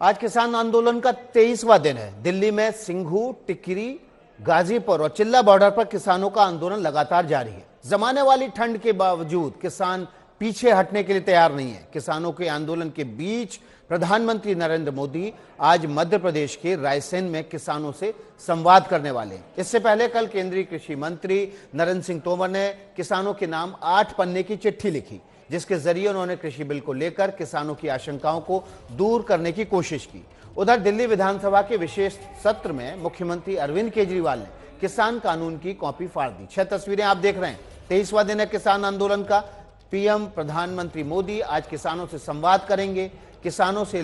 आज किसान आंदोलन का 23वां दिन है। दिल्ली में सिंघू, टिकरी, गाजीपुर और चिल्ला बॉर्डर पर किसानों का आंदोलन लगातार जारी है। जमाने वाली ठंड के बावजूद किसान पीछे हटने के लिए तैयार नहीं है। किसानों के आंदोलन के बीच प्रधानमंत्री नरेंद्र मोदी आज मध्य प्रदेश के रायसेन में किसानों से संवाद करने वाले हैं। इससे पहले कल केंद्रीय कृषि मंत्री नरेंद्र सिंह तोमर ने किसानों के नाम 8 पन्ने की चिट्ठी लिखी, जिसके जरिए उन्होंने कृषि बिल को लेकर किसानों की आशंकाओं को दूर करने की कोशिश की। उधर दिल्ली विधानसभा के विशेष सत्र में मुख्यमंत्री अरविंद केजरीवाल ने किसान कानून की कॉपी फाड़ दी। 6 तस्वीरें आप देख रहे हैं। 23वां दिन है किसान आंदोलन का। पीएम प्रधानमंत्री मोदी आज किसानों से संवाद करेंगे, किसान से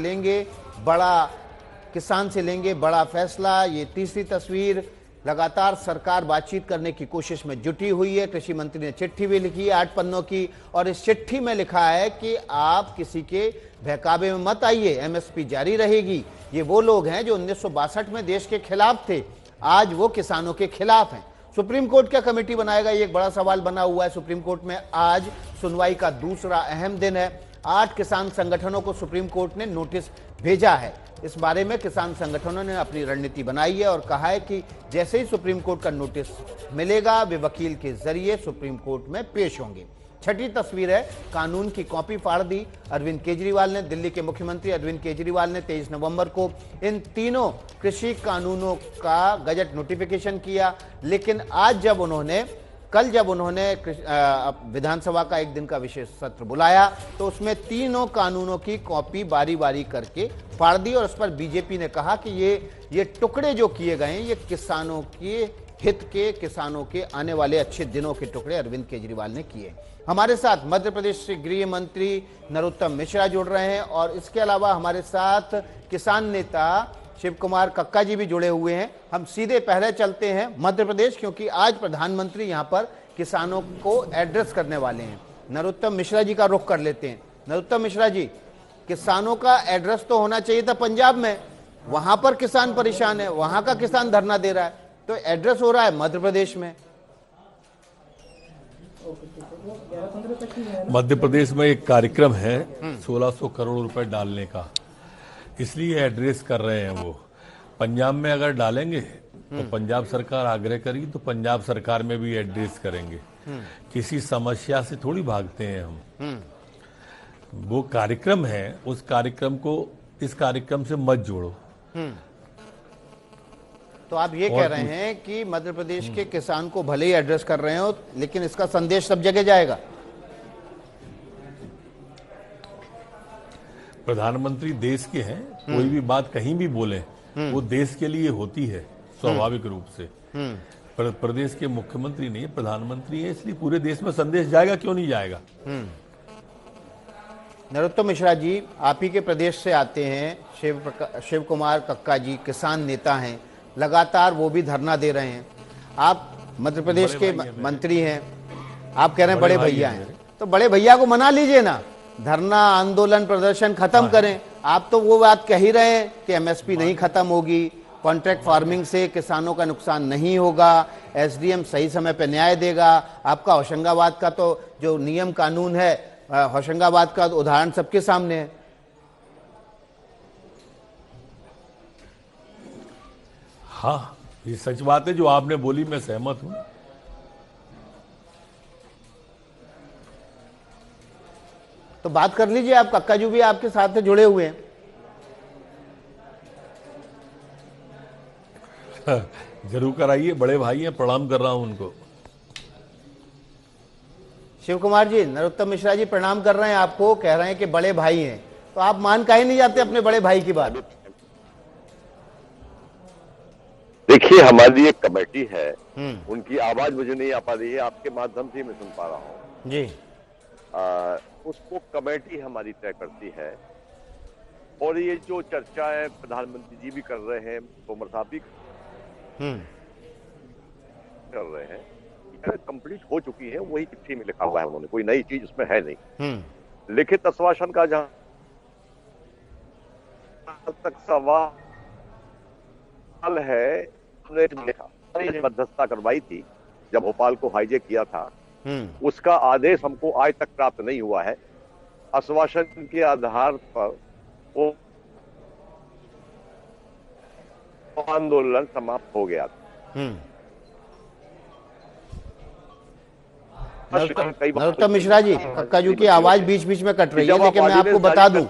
लेंगे बड़ा फैसला। ये तीसरी तस्वीर। लगातार सरकार बातचीत करने की कोशिश में जुटी हुई है। कृषि मंत्री ने चिट्ठी भी लिखी है 8 पन्नों की, और इस चिट्ठी में लिखा है कि आप किसी के बहकावे में मत आइए, एमएसपी जारी रहेगी। ये वो लोग हैं जो 1962 में देश के खिलाफ थे, आज वो किसानों के खिलाफ हैं। सुप्रीम कोर्ट क्या कमेटी बनाएगा, ये एक बड़ा सवाल बना हुआ है। सुप्रीम कोर्ट में आज सुनवाई का दूसरा अहम दिन है। 8 किसान संगठनों को सुप्रीम कोर्ट ने नोटिस भेजा है। इस बारे में किसान संगठनों ने अपनी रणनीति बनाई है और कहा है कि जैसे ही सुप्रीम कोर्ट का नोटिस मिलेगा वे वकील के जरिए सुप्रीम कोर्ट में पेश होंगे। छठी तस्वीर है, कानून की कॉपी फाड़ दी अरविंद केजरीवाल ने। दिल्ली के मुख्यमंत्री अरविंद केजरीवाल ने 23 नवंबर को इन तीनों कृषि कानूनों का गजट नोटिफिकेशन किया, लेकिन कल जब उन्होंने विधानसभा का एक दिन का विशेष सत्र बुलाया तो उसमें तीनों कानूनों की कॉपी बारी बारी करके फाड़ दी, और उस पर बीजेपी ने कहा कि ये टुकड़े जो किए गए हैं ये किसानों के हित के, किसानों के आने वाले अच्छे दिनों के टुकड़े अरविंद केजरीवाल ने किए। हमारे साथ मध्य प्रदेश से गृह मंत्री नरोत्तम मिश्रा जुड़ रहे हैं, और इसके अलावा हमारे साथ किसान नेता शिव कुमार कक्का जी भी जुड़े हुए हैं। हम सीधे पहले चलते हैं मध्य प्रदेश, क्योंकि आज प्रधानमंत्री यहां पर किसानों को एड्रेस करने वाले हैं। नरोत्तम मिश्रा जी का रुख कर लेते हैं। नरोत्तम मिश्रा जी, किसानों का एड्रेस तो होना चाहिए था पंजाब में, वहां पर किसान परेशान है, वहां का किसान धरना दे रहा है, तो एड्रेस हो रहा है मध्य प्रदेश में। मध्य प्रदेश में एक कार्यक्रम है 1600 करोड़ रुपए डालने का, इसलिए एड्रेस कर रहे हैं वो। पंजाब में अगर डालेंगे तो पंजाब सरकार आग्रह करेगी तो पंजाब सरकार में भी एड्रेस करेंगे। किसी समस्या से थोड़ी भागते हैं हम। वो कार्यक्रम है, उस कार्यक्रम को इस कार्यक्रम से मत जोड़ो। तो आप ये कह रहे हैं कि मध्य प्रदेश के किसान को भले ही एड्रेस कर रहे हो, लेकिन इसका संदेश सब जगह जाएगा। प्रधानमंत्री देश के हैं, कोई भी बात कहीं भी बोले वो देश के लिए होती है स्वाभाविक रूप से। प्रदेश के मुख्यमंत्री नहीं, प्रधानमंत्री है, इसलिए पूरे देश में संदेश जाएगा, क्यों नहीं जाएगा। नरोत्तम मिश्रा जी, आप ही के प्रदेश से आते हैं। शिव कुमार कक्का जी किसान नेता हैं, लगातार वो भी धरना दे रहे हैं। आप मध्य प्रदेश के मंत्री हैं, आप कह रहे हैं बड़े भैया हैं, तो बड़े भैया को मना लीजिए ना, धरना आंदोलन प्रदर्शन खत्म करें। आप तो वो बात कह ही रहे हैं कि एमएसपी नहीं खत्म होगी, कॉन्ट्रैक्ट फार्मिंग से किसानों का नुकसान नहीं होगा, एसडीएम सही समय पर न्याय देगा। आपका होशंगाबाद का तो जो नियम कानून है, होशंगाबाद का उदाहरण सबके सामने है। हाँ, ये सच बात है जो आपने बोली, मैं सहमत हूं। तो बात कर लीजिए आप, कक्का जी भी आपके साथ से जुड़े हुए हैं। जरूर कराइए, बड़े भाई हैं, प्रणाम कर रहा हूं उनको। शिव कुमार जी, नरोत्तम मिश्रा जी प्रणाम कर रहे हैं आपको, कह रहे हैं कि बड़े भाई हैं, तो आप मान काहे नहीं जाते अपने बड़े भाई की बात। देखिए, हमारी एक कमेटी है, उनकी आवाज मुझे नहीं आ पा रही है, आपके माध्यम से मैं सुन पा रहा हूँ जी। उसको कमेटी हमारी तय करती है, और ये जो चर्चा है प्रधानमंत्री जी भी कर रहे हैं, तोमर साहब भी कर रहे हैं, कंप्लीट हो चुकी है, वही चिट्ठी में लिखा हुआ है उन्होंने, कोई नई चीज उसमें है नहीं। लिखित आश्वासन का जहां तक सवाल है, मध्यस्थता करवाई थी जब भोपाल को हाईजैक किया था, उसका आदेश हमको आज तक प्राप्त नहीं हुआ है। आश्वासन के आधार पर वो आंदोलन समाप्त हो गया था। नरोत्तम मिश्रा जी, कक्का जी की आवाज बीच बीच में कट रही है, लेकिन मैं आपको बता दूं,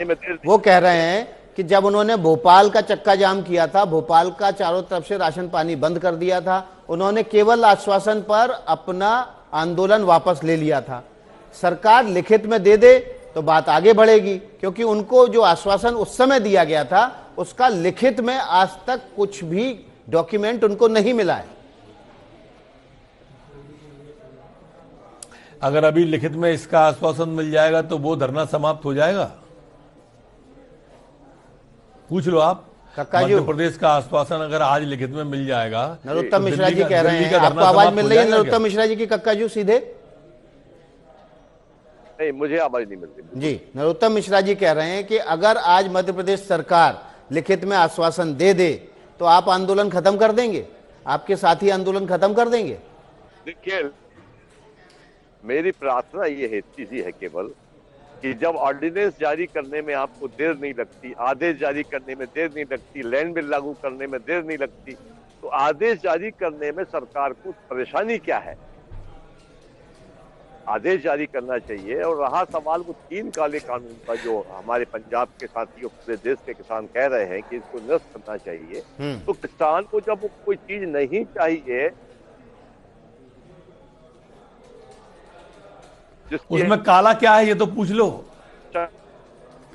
वो कह रहे हैं कि जब उन्होंने भोपाल का चक्का जाम किया था, भोपाल का चारों तरफ से राशन पानी बंद कर दिया था, उन्होंने केवल आश्वासन पर अपना आंदोलन वापस ले लिया था। सरकार लिखित में दे दे तो बात आगे बढ़ेगी, क्योंकि उनको जो आश्वासन उस समय दिया गया था उसका लिखित में आज तक कुछ भी डॉक्यूमेंट उनको नहीं मिला है। अगर अभी लिखित में इसका आश्वासन मिल जाएगा तो वो धरना समाप्त हो जाएगा। पूछ लो आप, कक्का जी, मध्य प्रदेश का आश्वासन अगर आज लिखित में मिल जाएगा। नरोत्तम मिश्रा जी कह रहे हैं, आपको आवाज मिल रही है नरोत्तम मिश्रा जी की? कक्का जी सीधे नहीं, मुझे आवाज नहीं मिल रही जी। नरोत्तम मिश्रा जी कह रहे हैं कि अगर आज मध्य प्रदेश सरकार लिखित में आश्वासन दे दे तो आप आंदोलन खत्म कर देंगे, आपके साथी आंदोलन खत्म कर देंगे। देखिए, मेरी प्रार्थना ये है, चीज है केवल कि जब ऑर्डिनेंस जारी करने में आपको देर नहीं लगती, आदेश जारी करने में देर नहीं लगती, लैंड बिल लागू करने में देर नहीं लगती, तो आदेश जारी करने में सरकार को परेशानी क्या है? आदेश जारी करना चाहिए। और रहा सवाल वो 3 काले कानून का, जो हमारे पंजाब के साथियों, पूरे देश के किसान कह रहे हैं कि इसको निरस्त करना चाहिए, तो किसान को जब कोई चीज नहीं चाहिए, उसमें काला क्या है ये तो पूछ लो।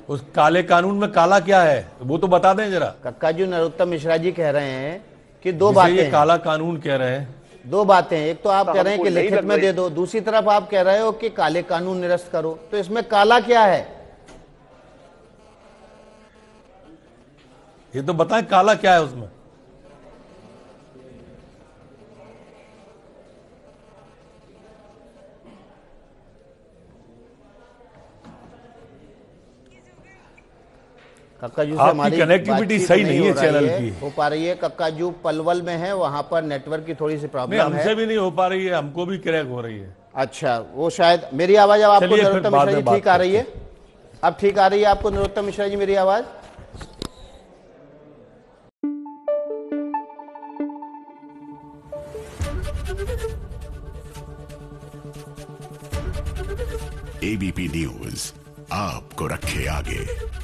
उस काले कानून में काला क्या है वो तो बता दें जरा। कक्का जी, नरोत्तम मिश्रा जी कह रहे हैं कि दो बातें, ये काला कानून कह रहे हैं, दो बातें। एक तो आप कह रहे हैं कि लिखित में दे दो, दूसरी तरफ आप कह रहे हो कि काले कानून निरस्त करो। तो इसमें काला क्या है ये तो बताएं, काला क्या है उसमें। कक्का जी से आपकी हमारी कनेक्टिविटी सही नहीं है चैनल की, हो पा रही है। कक्का जी पलवल में है, वहां पर नेटवर्क की थोड़ी सी प्रॉब्लम है। हमसे भी नहीं हो पा रही है, हमको भी क्रैक हो रही है। अच्छा, वो शायद मेरी आवाज अब आपको नरोत्तम मिश्रा जी ठीक आ रही है? अब ठीक आ रही है आपको नरोत्तम मिश्रा जी मेरी आवाज? एबीपी न्यूज आपको रखे आगे।